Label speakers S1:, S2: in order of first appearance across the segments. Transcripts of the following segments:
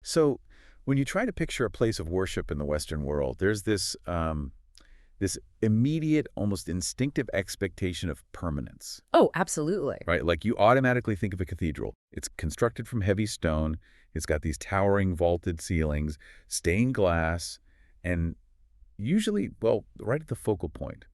S1: So when you try to picture a place of worship in the Western world, there's this immediate, almost instinctive expectation of permanence,
S2: Oh, absolutely.
S1: right? Like you automatically think of a cathedral. It's constructed from heavy stone. It's got these towering vaulted ceilings, stained glass, and usually, well, right at the focal point,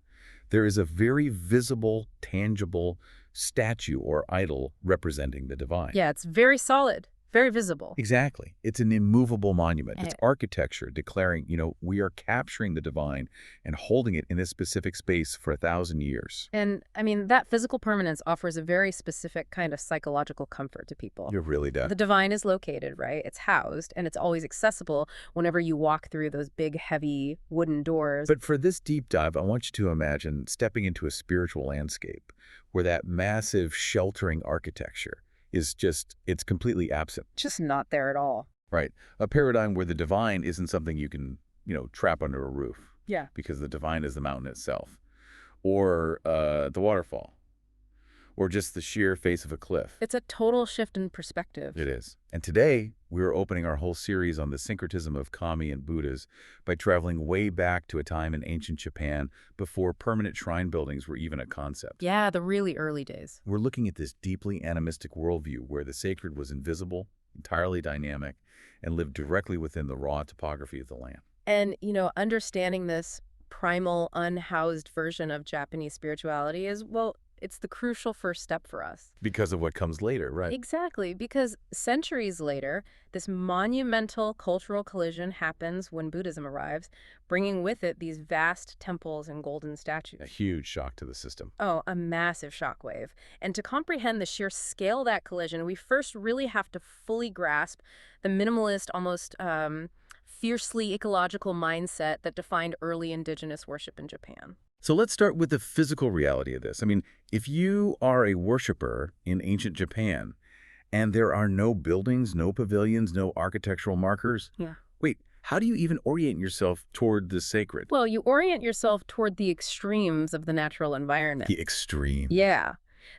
S1: there is a very visible, tangible statue or idol representing the divine.
S2: Yeah, it's very solid, very visible.
S1: Exactly. It's an immovable monument.
S2: And
S1: It's architecture declaring, we are capturing the divine and holding it in this specific space for 1,000 years.
S2: I mean, that physical permanence offers a very specific kind of psychological comfort to people.
S1: It really does.
S2: The divine is located, right? It's housed, and it's always accessible whenever you walk through those big, heavy wooden doors.
S1: But for this deep dive, I want you to imagine stepping into a spiritual landscape where that massive sheltering architecture it's completely absent.
S2: Just not there at all.
S1: Right. A paradigm where the divine isn't something you can, trap under a roof.
S2: Yeah.
S1: Because the divine is the mountain itself. Or the waterfall. Or just the sheer face of a cliff.
S2: It's a total shift in perspective.
S1: It is. And today, we're opening our whole series on the syncretism of kami and Buddhas by traveling way back to a time in ancient Japan before permanent shrine buildings were even a concept.
S2: Yeah, the really early days.
S1: We're looking at this deeply animistic worldview where the sacred was invisible, entirely dynamic, and lived directly within the raw topography of the land.
S2: And, understanding this primal, unhoused version of Japanese spirituality is, well, it's the crucial first step for us.
S1: Because of what comes later, right?
S2: Exactly, because centuries later, this monumental cultural collision happens when Buddhism arrives, bringing with it these vast temples and golden statues.
S1: A huge shock to the system.
S2: Oh, a massive shockwave. And to comprehend the sheer scale of that collision, we first really have to fully grasp the minimalist, almost fiercely ecological mindset that defined early indigenous worship in Japan.
S1: So let's start with the physical reality of this. I mean, if you are a worshiper in ancient Japan and there are no buildings, no pavilions, no architectural markers, wait, how do you even orient yourself toward the sacred?
S2: Well, you orient yourself toward the extremes of the natural environment.
S1: The extreme.
S2: Yeah.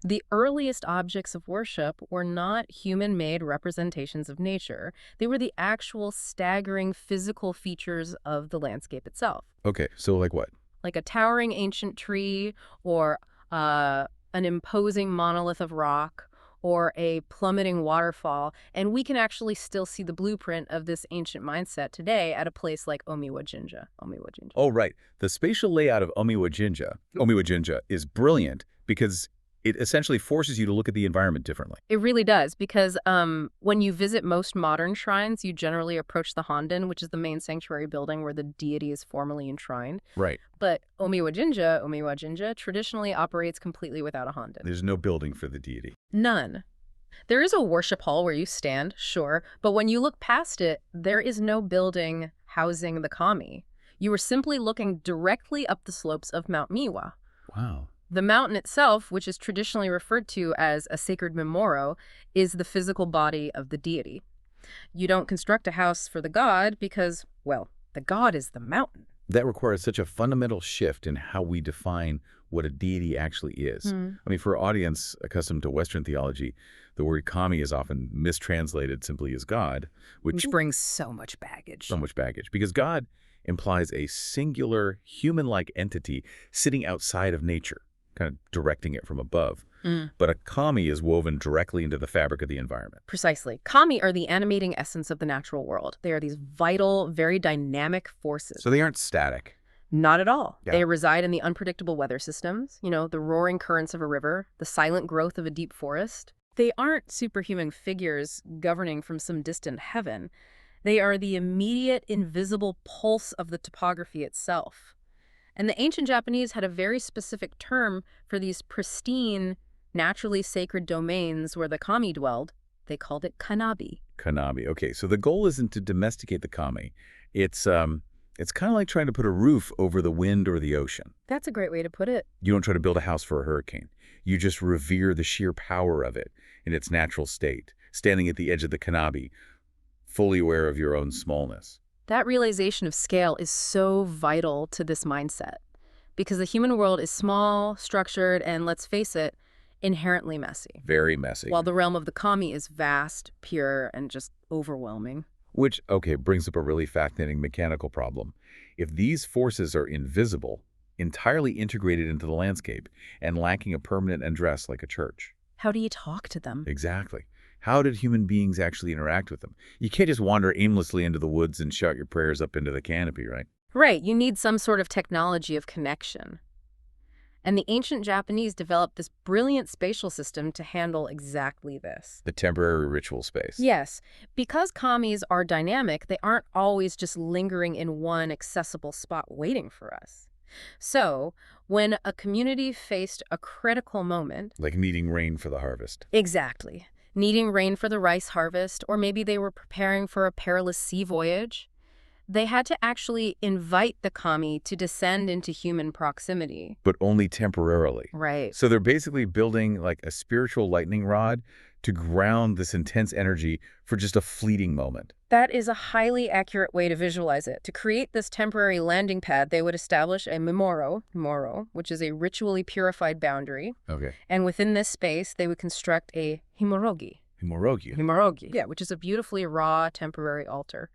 S2: The earliest objects of worship were not human-made representations of nature. They were the actual staggering physical features of the landscape itself.
S1: Okay, so like what?
S2: Like a towering ancient tree, or an imposing monolith of rock, or a plummeting waterfall. And we can actually still see the blueprint of this ancient mindset today at a place like Omiwa Jinja.
S1: Oh, right. The spatial layout of Omiwa Jinja is brilliant because it essentially forces you to look at the environment differently.
S2: It really does, because when you visit most modern shrines, you generally approach the Honden, which is the main sanctuary building where the deity is formally enshrined.
S1: Right.
S2: But Omiwa Jinja traditionally operates completely without a Honden.
S1: There's no building for the deity.
S2: None. There is a worship hall where you stand, sure, but when you look past it, there is no building housing the kami. You are simply looking directly up the slopes of Mount Miwa.
S1: Wow.
S2: The mountain itself, which is traditionally referred to as a sacred Mimoro, is the physical body of the deity. You don't construct a house for the god because, well, the god is the mountain.
S1: That requires such a fundamental shift in how we define what a deity actually is. I mean, for an audience accustomed to Western theology, the word kami is often mistranslated simply as God, which
S2: brings so much baggage.
S1: Because God implies a singular human-like entity sitting outside of nature, kind of directing it from above. But a kami is woven directly into the fabric of the environment.
S2: Precisely. Kami are the animating essence of the natural world. They are these vital, very dynamic forces.
S1: So they aren't static.
S2: Not at all.
S1: Yeah.
S2: They reside in the unpredictable weather systems, the roaring currents of a river, the silent growth of a deep forest. They aren't superhuman figures governing from some distant heaven. They are the immediate, invisible pulse of the topography itself. And the ancient Japanese had a very specific term for these pristine, naturally sacred domains where the kami dwelled. They called it kanabi.
S1: Kanabi. Okay, so the goal isn't to domesticate the kami. It's kind of like trying to put a roof over the wind or the ocean.
S2: That's a great way to put it.
S1: You don't try to build a house for a hurricane. You just revere the sheer power of it in its natural state, standing at the edge of the kanabi, fully aware of your own smallness.
S2: That realization of scale is so vital to this mindset, because the human world is small, structured, and let's face it, inherently messy.
S1: Very messy.
S2: While the realm of the kami is vast, pure, and just overwhelming.
S1: Which, okay, brings up a really fascinating mechanical problem. If these forces are invisible, entirely integrated into the landscape, and lacking a permanent address like a church.
S2: How do you talk to them?
S1: Exactly. How did human beings actually interact with them? You can't just wander aimlessly into the woods and shout your prayers up into the canopy, right?
S2: Right, you need some sort of technology of connection. And the ancient Japanese developed this brilliant spatial system to handle exactly this.
S1: The temporary ritual space.
S2: Yes, because kamis are dynamic, they aren't always just lingering in one accessible spot waiting for us. So, when a community faced a critical moment,
S1: Like needing rain for the harvest.
S2: exactly, needing rain for the rice harvest, or maybe they were preparing for a perilous sea voyage, they had to actually invite the kami to descend into human proximity.
S1: But only temporarily.
S2: Right.
S1: So they're basically building like a spiritual lightning rod to ground this intense energy for just a fleeting moment.
S2: That is a highly accurate way to visualize it. To create this temporary landing pad, they would establish a Mimoro, which is a ritually purified boundary.
S1: Okay.
S2: And within this space, they would construct a
S1: Himorogi.
S2: Yeah, which is a beautifully raw temporary altar.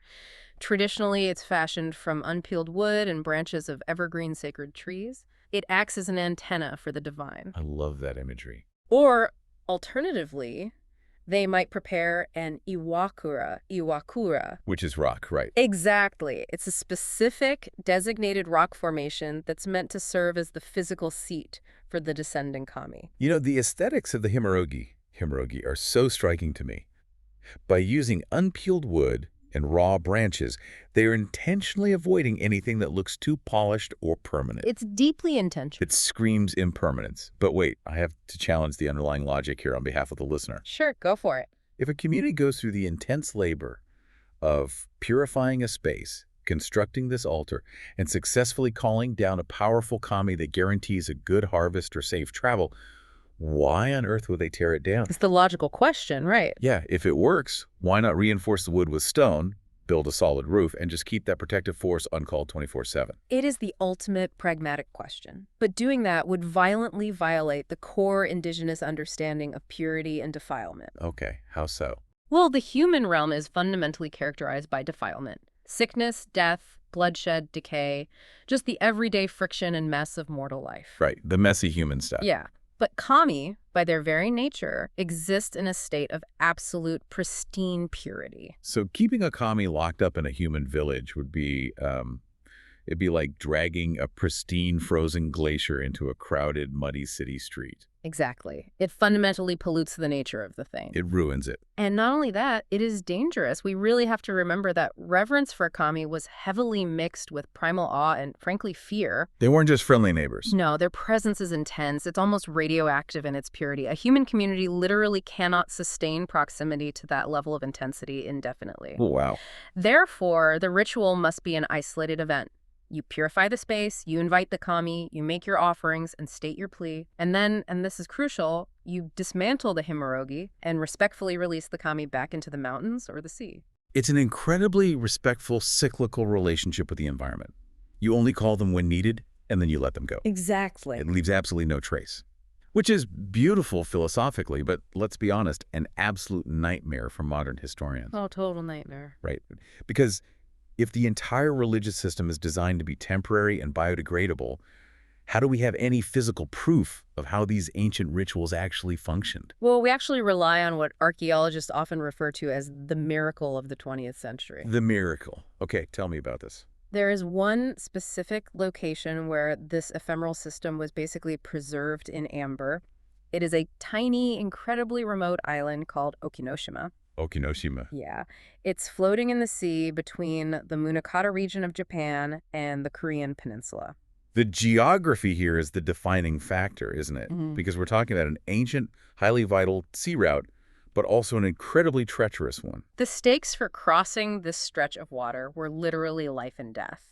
S2: Traditionally, it's fashioned from unpeeled wood and branches of evergreen sacred trees. It acts as an antenna for the divine.
S1: I love that imagery.
S2: Or, alternatively, they might prepare an iwakura.
S1: Which is rock, right?
S2: Exactly. It's a specific designated rock formation that's meant to serve as the physical seat for the descending kami.
S1: You know, the aesthetics of the himorogi are so striking to me. By using unpeeled wood and raw branches, they are intentionally avoiding anything that looks too polished or permanent.
S2: It's deeply intentional.
S1: It screams impermanence. But wait, I have to challenge the underlying logic here on behalf of the listener.
S2: Sure, go for it.
S1: If a community goes through the intense labor of purifying a space, constructing this altar, and successfully calling down a powerful kami that guarantees a good harvest or safe travel, why on earth would they tear it down?
S2: It's the logical question, right?
S1: Yeah, if it works, why not reinforce the wood with stone, build a solid roof, and just keep that protective force uncalled 24/7?
S2: It is the ultimate pragmatic question. But doing that would violently violate the core indigenous understanding of purity and defilement.
S1: Okay, how so?
S2: Well, the human realm is fundamentally characterized by defilement. Sickness, death, bloodshed, decay, just the everyday friction and mess of mortal life.
S1: Right, the messy human stuff.
S2: Yeah. But kami, by their very nature, exist in a state of absolute pristine purity.
S1: So keeping a kami locked up in a human village would be, it'd be like dragging a pristine frozen glacier into a crowded, muddy city street.
S2: Exactly. It fundamentally pollutes the nature of the thing.
S1: It ruins it.
S2: And not only that, it is dangerous. We really have to remember that reverence for kami was heavily mixed with primal awe and, frankly, fear.
S1: They weren't just friendly neighbors.
S2: No, their presence is intense. It's almost radioactive in its purity. A human community literally cannot sustain proximity to that level of intensity indefinitely.
S1: Oh, wow.
S2: Therefore, the ritual must be an isolated event. You purify the space, you invite the kami, you make your offerings and state your plea, and then, and this is crucial, you dismantle the himorogi and respectfully release the kami back into the mountains or the sea.
S1: It's an incredibly respectful, cyclical relationship with the environment. You only call them when needed, and then you let them go.
S2: Exactly.
S1: It leaves absolutely no trace. Which is beautiful philosophically, but let's be honest, an absolute nightmare for modern historians.
S2: Oh, total nightmare.
S1: Right? Because if the entire religious system is designed to be temporary and biodegradable, how do we have any physical proof of how these ancient rituals actually functioned?
S2: Well, we actually rely on what archaeologists often refer to as the miracle of the 20th century.
S1: The miracle. Okay, tell me about this.
S2: There is one specific location where this ephemeral system was basically preserved in amber. It is a tiny, incredibly remote island called Okinoshima.
S1: Okinoshima.
S2: Yeah. It's floating in the sea between the Munakata region of Japan and the Korean peninsula.
S1: The geography here is the defining factor, isn't it?
S2: Mhm.
S1: Because we're talking about an ancient, highly vital sea route, but also an incredibly treacherous one.
S2: The stakes for crossing this stretch of water were literally life and death.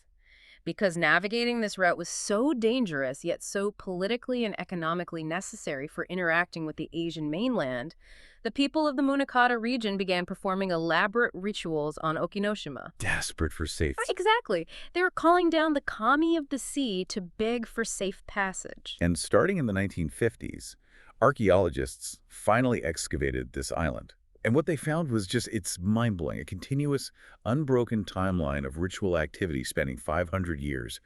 S2: Because navigating this route was so dangerous, yet so politically and economically necessary for interacting with the Asian mainland, the people of the Munakata region began performing elaborate rituals on Okinoshima.
S1: Desperate for safety.
S2: Exactly. They were calling down the kami of the sea to beg for safe passage.
S1: And starting in the 1950s, archaeologists finally excavated this island, And what they found was just, it's mind-blowing. A continuous, unbroken timeline of ritual activity spanning 500 years,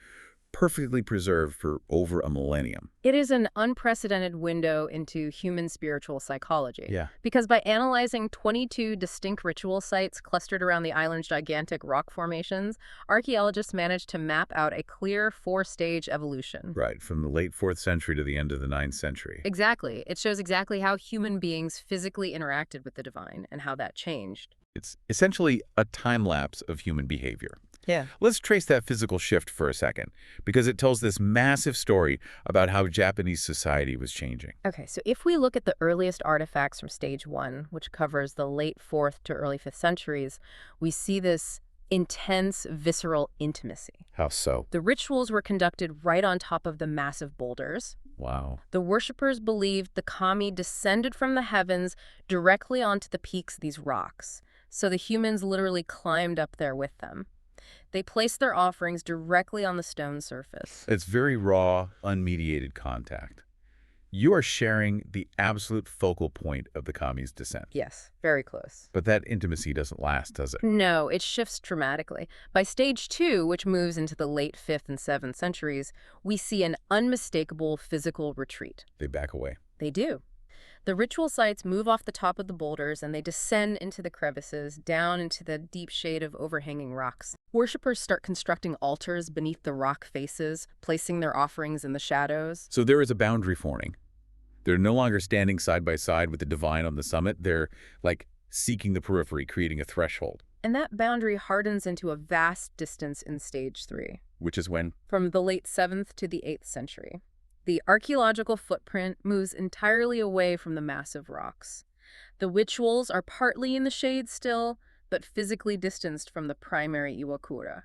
S1: perfectly preserved for over a millennium.
S2: It is an unprecedented window into human spiritual psychology.
S1: Yeah.
S2: Because by analyzing 22 distinct ritual sites clustered around the island's gigantic rock formations, archaeologists managed to map out a clear four-stage evolution.
S1: Right, from the late 4th century to the end of the 9th century.
S2: Exactly. It shows exactly how human beings physically interacted with the divine and how that changed.
S1: It's essentially a time lapse of human behavior.
S2: Yeah.
S1: Let's trace that physical shift for a second, because it tells this massive story about how Japanese society was changing.
S2: Okay, so if we look at the earliest artifacts from stage 1, which covers the late 4th to early 5th centuries, we see this intense, visceral intimacy.
S1: How so?
S2: The rituals were conducted right on top of the massive boulders.
S1: Wow.
S2: The worshippers believed the kami descended from the heavens directly onto the peaks of these rocks, so the humans literally climbed up there with them. They placed their offerings directly on the stone surface.
S1: It's very raw, unmediated contact. You are sharing the absolute focal point of the kami's descent.
S2: Yes, very close.
S1: But that intimacy doesn't last, does it?
S2: No, it shifts dramatically. By stage 2, which moves into the late 5th and 7th centuries, we see an unmistakable physical retreat.
S1: They back away.
S2: They do. The ritual sites move off the top of the boulders and they descend into the crevices, down into the deep shade of overhanging rocks. Worshippers start constructing altars beneath the rock faces, placing their offerings in the shadows.
S1: So there is a boundary forming. They're no longer standing side by side with the divine on the summit. They're like seeking the periphery, creating a threshold.
S2: And that boundary hardens into a vast distance in stage 3.
S1: Which is when?
S2: From the late 7th to the 8th century. The archaeological footprint moves entirely away from the massive rocks. The rituals are partly in the shade still, but physically distanced from the primary Iwakura.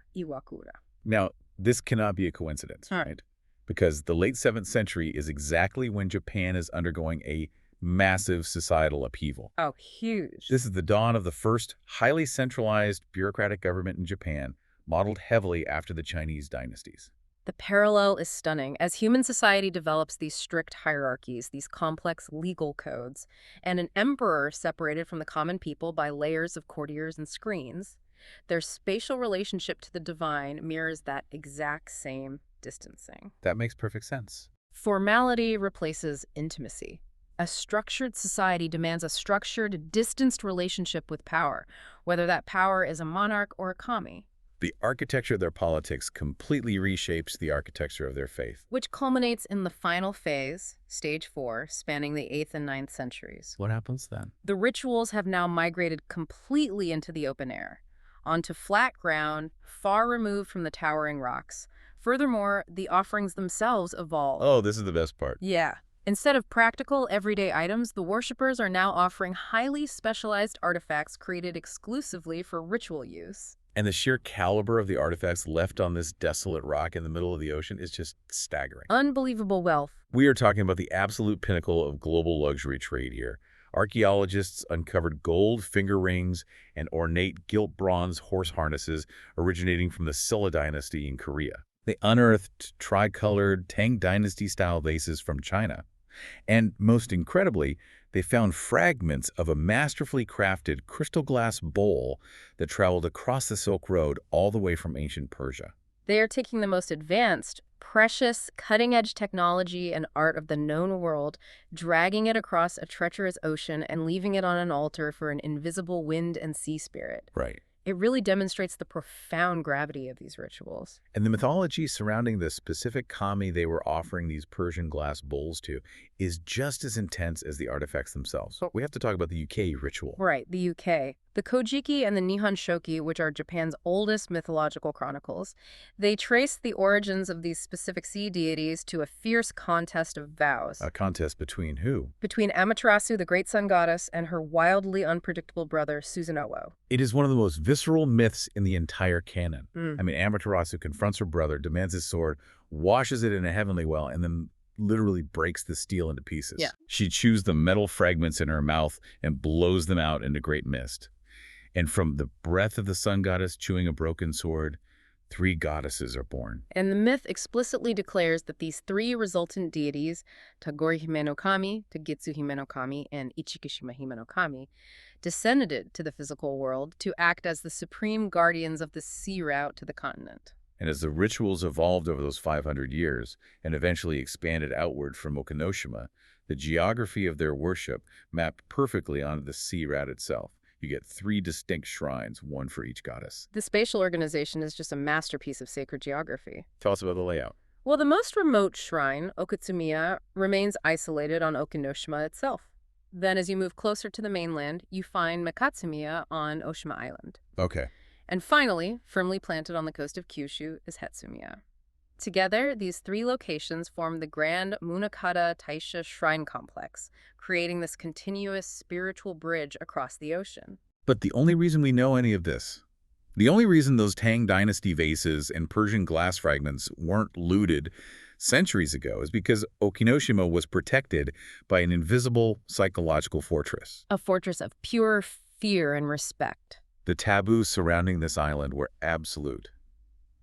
S1: Now, this cannot be a coincidence, right? Because the late 7th century is exactly when Japan is undergoing a massive societal upheaval.
S2: Oh, huge.
S1: This is the dawn of the first highly centralized bureaucratic government in Japan, modeled heavily after the Chinese dynasties.
S2: The parallel is stunning. As human society develops these strict hierarchies, these complex legal codes, and an emperor separated from the common people by layers of courtiers and screens, their spatial relationship to the divine mirrors that exact same distancing.
S1: That makes perfect sense.
S2: Formality replaces intimacy. A structured society demands a structured, distanced relationship with power, whether that power is a monarch or a kami.
S1: The architecture of their politics completely reshapes the architecture of their faith.
S2: Which culminates in the final phase, stage 4, spanning the 8th and 9th centuries.
S1: What happens then?
S2: The rituals have now migrated completely into the open air, onto flat ground, far removed from the towering rocks. Furthermore, the offerings themselves evolve.
S1: Oh, this is the best part.
S2: Yeah. Instead of practical, everyday items, the worshippers are now offering highly specialized artifacts created exclusively for ritual use.
S1: And the sheer caliber of the artifacts left on this desolate rock in the middle of the ocean is just staggering.
S2: Unbelievable wealth.
S1: We are talking about the absolute pinnacle of global luxury trade here. Archaeologists uncovered gold finger rings and ornate gilt bronze horse harnesses originating from the Silla dynasty in Korea. They unearthed tricolored Tang dynasty-style vases from China. And most incredibly, they found fragments of a masterfully crafted crystal glass bowl that traveled across the Silk Road all the way from ancient Persia.
S2: They are taking the most advanced, precious, cutting-edge technology and art of the known world, dragging it across a treacherous ocean and leaving it on an altar for an invisible wind and sea spirit.
S1: Right.
S2: It really demonstrates the profound gravity of these rituals.
S1: And the mythology surrounding the specific kami they were offering these Persian glass bowls to is just as intense as the artifacts themselves. We have to talk about the UK ritual.
S2: Right, the UK. The Kojiki and the Nihon Shoki, which are Japan's oldest mythological chronicles, they trace the origins of these specific sea deities to a fierce contest of vows.
S1: A contest between who?
S2: Between Amaterasu, the great sun goddess, and her wildly unpredictable brother, Susanoo.
S1: It is one of the most visceral myths in the entire canon. I mean, Amaterasu confronts her brother, demands his sword, washes it in a heavenly well, and then literally breaks the steel into pieces.
S2: Yeah.
S1: She chews the metal fragments in her mouth and blows them out into great mist. And from the breath of the sun goddess chewing a broken sword, 3 goddesses are born.
S2: And the myth explicitly declares that these 3 resultant deities, Tagori Hime no Kami, Tagitsu Hime no Kami, and Ichikishima Hime no Kami, descended to the physical world to act as the supreme guardians of the sea route to the continent.
S1: And as the rituals evolved over those 500 years and eventually expanded outward from Okinoshima, the geography of their worship mapped perfectly onto the sea route itself. You get 3 distinct shrines, one for each goddess.
S2: The spatial organization is just a masterpiece of sacred geography.
S1: Tell us about the layout.
S2: Well, the most remote shrine, Okutsumiya, remains isolated on Okinoshima itself. Then as you move closer to the mainland, you find Mikatsumiya on Oshima Island.
S1: Okay.
S2: And finally, firmly planted on the coast of Kyushu, is Hetsumiya. Together, these 3 locations form the grand Munakata Taisha Shrine Complex, creating this continuous spiritual bridge across the ocean.
S1: But the only reason we know any of this, the only reason those Tang Dynasty vases and Persian glass fragments weren't looted centuries ago is because Okinoshima was protected by an invisible psychological fortress.
S2: A fortress of pure fear and respect.
S1: The taboos surrounding this island were absolute.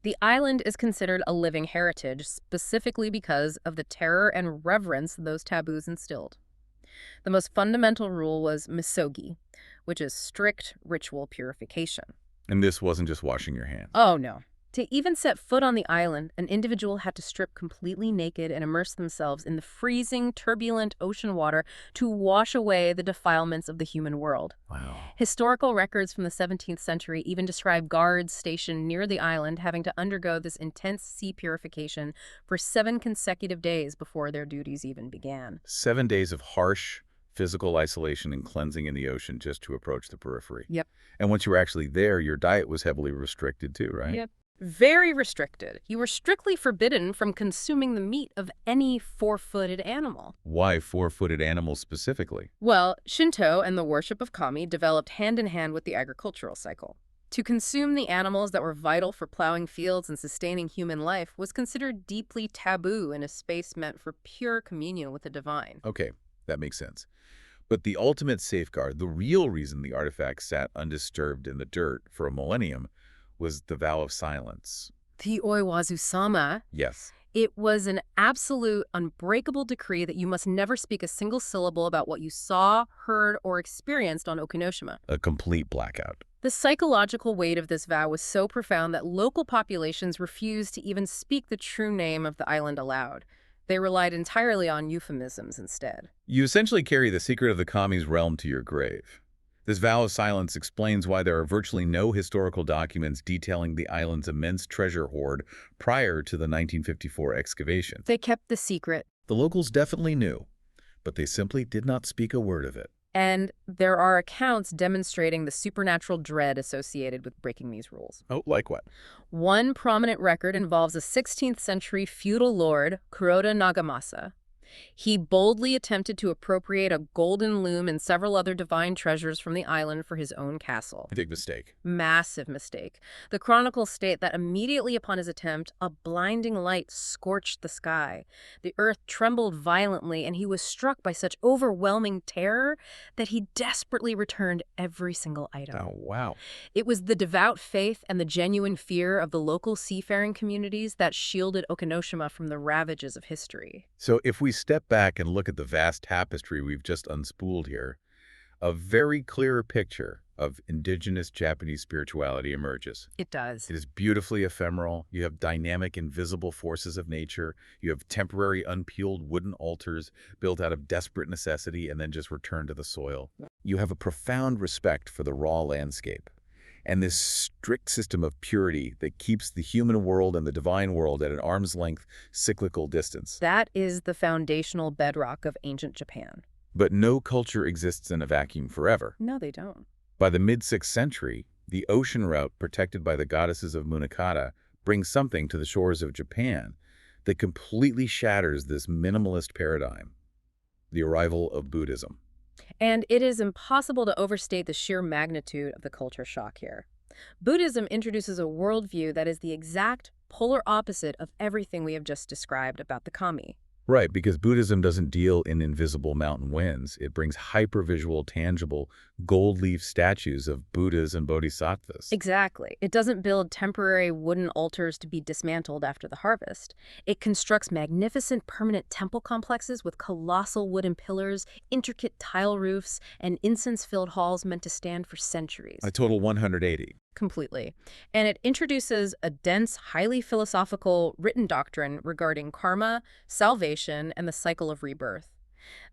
S2: The island is considered a living heritage specifically because of the terror and reverence those taboos instilled. The most fundamental rule was misogi, which is strict ritual purification.
S1: And this wasn't just washing your hands.
S2: Oh, no. To even set foot on the island, an individual had to strip completely naked and immerse themselves in the freezing, turbulent ocean water to wash away the defilements of the human world.
S1: Wow.
S2: Historical records from the 17th century even describe guards stationed near the island having to undergo this intense sea purification for 7 consecutive days before their duties even began.
S1: 7 days of harsh physical isolation and cleansing in the ocean just to approach the periphery.
S2: Yep.
S1: And once you were actually there, your diet was heavily restricted too, right?
S2: Yep. Very restricted. You were strictly forbidden from consuming the meat of any 4-footed animal.
S1: Why 4-footed animals specifically?
S2: Well, Shinto and the worship of kami developed hand in hand with the agricultural cycle. To consume the animals that were vital for plowing fields and sustaining human life was considered deeply taboo in a space meant for pure communion with the divine.
S1: Okay, that makes sense. But the ultimate safeguard, the real reason the artifact sat undisturbed in the dirt for a millennium, was the vow of silence.
S2: The Oiwazu-sama.
S1: Yes.
S2: It was an absolute, unbreakable decree that you must never speak a single syllable about what you saw, heard, or experienced on Okinoshima.
S1: A complete blackout.
S2: The psychological weight of this vow was so profound that local populations refused to even speak the true name of the island aloud. They relied entirely on euphemisms instead.
S1: You essentially carry the secret of the kami's realm to your grave. This vow of silence explains why there are virtually no historical documents detailing the island's immense treasure hoard prior to the 1954 excavation.
S2: They kept the secret.
S1: The locals definitely knew, but they simply did not speak a word of it.
S2: And there are accounts demonstrating the supernatural dread associated with breaking these rules.
S1: Oh, like what?
S2: One prominent record involves a 16th century feudal lord, Kuroda Nagamasa. He boldly attempted to appropriate a golden loom and several other divine treasures from the island for his own castle.
S1: Big mistake.
S2: Massive mistake. The chronicles state that immediately upon his attempt, a blinding light scorched the sky. The earth trembled violently, and he was struck by such overwhelming terror that he desperately returned every single item.
S1: Oh, wow.
S2: It was the devout faith and the genuine fear of the local seafaring communities that shielded Okinoshima from the ravages of history.
S1: So if we step back and look at the vast tapestry we've just unspooled here, a very clear picture of indigenous Japanese spirituality emerges.
S2: It does.
S1: It is beautifully ephemeral. You have dynamic, invisible forces of nature. You have temporary, unpeeled wooden altars built out of desperate necessity and then just returned to the soil. You have a profound respect for the raw landscape and this strict system of purity that keeps the human world and the divine world at an arm's length cyclical distance.
S2: That is the foundational bedrock of ancient Japan.
S1: But no culture exists in a vacuum forever.
S2: No, they don't.
S1: By the mid-6th century, the ocean route protected by the goddesses of Munakata brings something to the shores of Japan that completely shatters this minimalist paradigm, the arrival of Buddhism.
S2: And it is impossible to overstate the sheer magnitude of the culture shock here. Buddhism introduces a worldview that is the exact polar opposite of everything we have just described about the kami.
S1: Right, because Buddhism doesn't deal in invisible mountain winds. It brings hypervisual, tangible, gold leaf statues of Buddhas and Bodhisattvas.
S2: Exactly. It doesn't build temporary wooden altars to be dismantled after the harvest. It constructs magnificent permanent temple complexes with colossal wooden pillars, intricate tile roofs, and incense-filled halls meant to stand for
S1: A
S2: centuries.
S1: total 180.
S2: Completely. And it introduces a dense, highly philosophical written doctrine regarding karma, salvation, and the cycle of rebirth.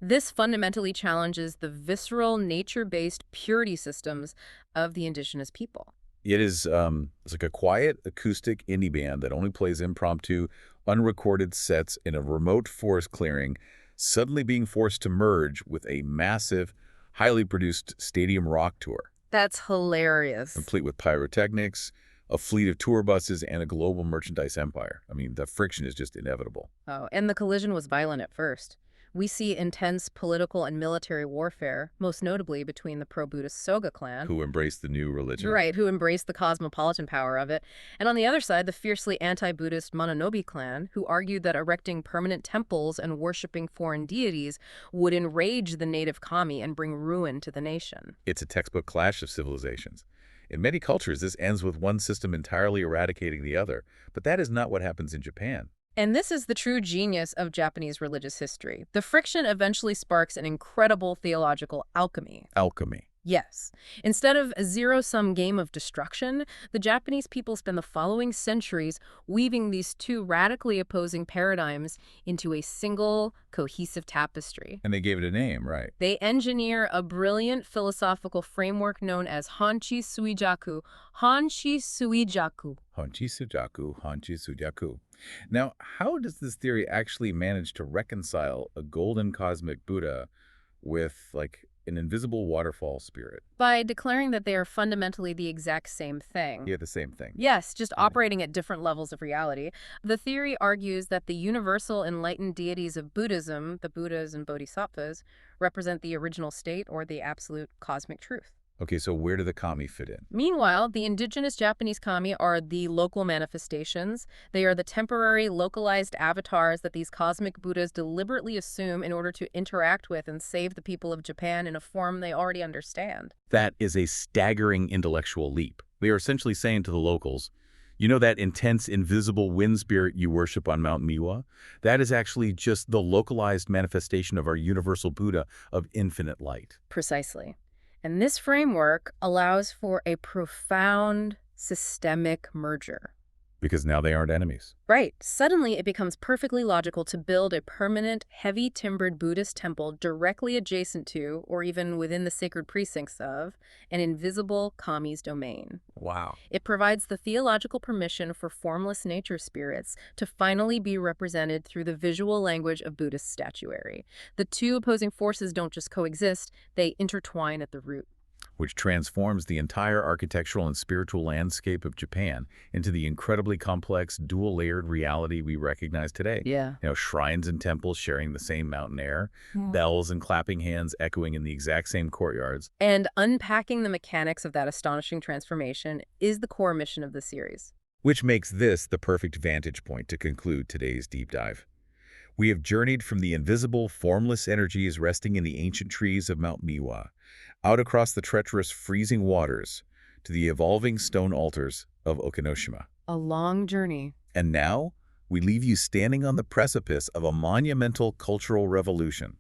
S2: This fundamentally challenges the visceral, nature-based purity systems of the indigenous people.
S1: It's like a quiet, acoustic indie band that only plays impromptu, unrecorded sets in a remote forest clearing, suddenly being forced to merge with a massive, highly produced stadium rock tour,
S2: That's hilarious.
S1: complete with pyrotechnics, a fleet of tour buses, and a global merchandise empire. I mean, the friction is just inevitable.
S2: Oh, and the collision was violent at first. We see intense political and military warfare, most notably between the pro-Buddhist Soga clan,
S1: Who embraced the new religion.
S2: right, who embraced the cosmopolitan power of it, and on the other side, the fiercely anti-Buddhist Mononobe clan, who argued that erecting permanent temples and worshipping foreign deities would enrage the native kami and bring ruin to the nation.
S1: It's a textbook clash of civilizations. In many cultures, this ends with one system entirely eradicating the other, but that is not what happens in Japan.
S2: And this is the true genius of Japanese religious history. The friction eventually sparks an incredible theological alchemy.
S1: Alchemy.
S2: Yes. Instead of a zero-sum game of destruction, the Japanese people spend the following centuries weaving these two radically opposing paradigms into a single, cohesive tapestry.
S1: And they gave it a name, right?
S2: They engineer a brilliant philosophical framework known as Hanchi Suijaku. Hanchi Suijaku.
S1: Honchi Sujaku, Honchi Sujaku. Now, how does this theory actually manage to reconcile a golden cosmic Buddha with, like, an invisible waterfall spirit?
S2: By declaring that they are fundamentally the exact same thing.
S1: Yeah, the same thing.
S2: Yes, just
S1: Right.
S2: operating at different levels of reality. The theory argues that the universal enlightened deities of Buddhism, the Buddhas and Bodhisattvas, represent the original state or the absolute cosmic truth.
S1: Okay, so where do the kami fit in?
S2: Meanwhile, the indigenous Japanese kami are the local manifestations. They are the temporary, localized avatars that these cosmic Buddhas deliberately assume in order to interact with and save the people of Japan in a form they already understand.
S1: That is a staggering intellectual leap. They are essentially saying to the locals, you know that intense, invisible wind spirit you worship on Mount Miwa? That is actually just the localized manifestation of our universal Buddha of infinite light.
S2: Precisely. And this framework allows for a profound systemic merger.
S1: Because now they aren't enemies.
S2: Right. Suddenly, it becomes perfectly logical to build a permanent, heavy-timbered Buddhist temple directly adjacent to, or even within the sacred precincts of, an invisible kami's domain.
S1: Wow.
S2: It provides the theological permission for formless nature spirits to finally be represented through the visual language of Buddhist statuary. The two opposing forces don't just coexist, they intertwine at the root.
S1: Which transforms the entire architectural and spiritual landscape of Japan into the incredibly complex, dual-layered reality we recognize today.
S2: Yeah.
S1: You know, shrines and temples sharing the same mountain air, bells and clapping hands echoing in the exact same courtyards.
S2: And unpacking the mechanics of that astonishing transformation is the core mission of the series.
S1: Which makes this the perfect vantage point to conclude today's deep dive. We have journeyed from the invisible, formless energies resting in the ancient trees of Mount Miwa, out across the treacherous, freezing waters, to the evolving stone altars of Okinoshima.
S2: A long journey.
S1: And now, we leave you standing on the precipice of a monumental cultural revolution,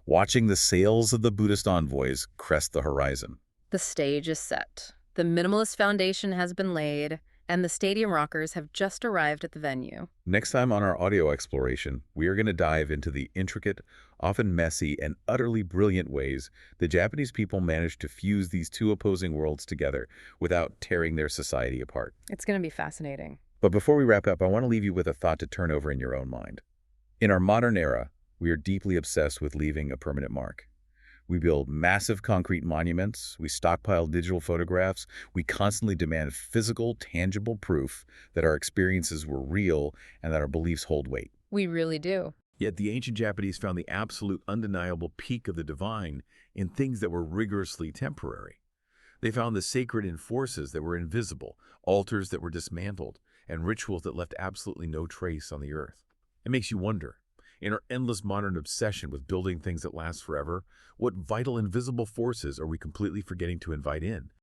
S1: watching the sails of the Buddhist envoys crest the horizon.
S2: The stage is set. The minimalist foundation has been laid, and the stadium rockers have just arrived at the venue.
S1: Next time on our audio exploration, we are going to dive into the intricate, often messy, and utterly brilliant ways the Japanese people managed to fuse these two opposing worlds together without tearing their society apart.
S2: It's going to be fascinating.
S1: But before we wrap up, I want to leave you with a thought to turn over in your own mind. In our modern era, we are deeply obsessed with leaving a permanent mark. We build massive concrete monuments, we stockpile digital photographs, we constantly demand physical, tangible proof that our experiences were real and that our beliefs hold weight.
S2: We really do.
S1: Yet the ancient Japanese found the absolute undeniable peak of the divine in things that were rigorously temporary. They found the sacred in forces that were invisible, altars that were dismantled, and rituals that left absolutely no trace on the earth. It makes you wonder, In our endless modern obsession with building things that last forever, what vital invisible forces are we completely forgetting to invite in?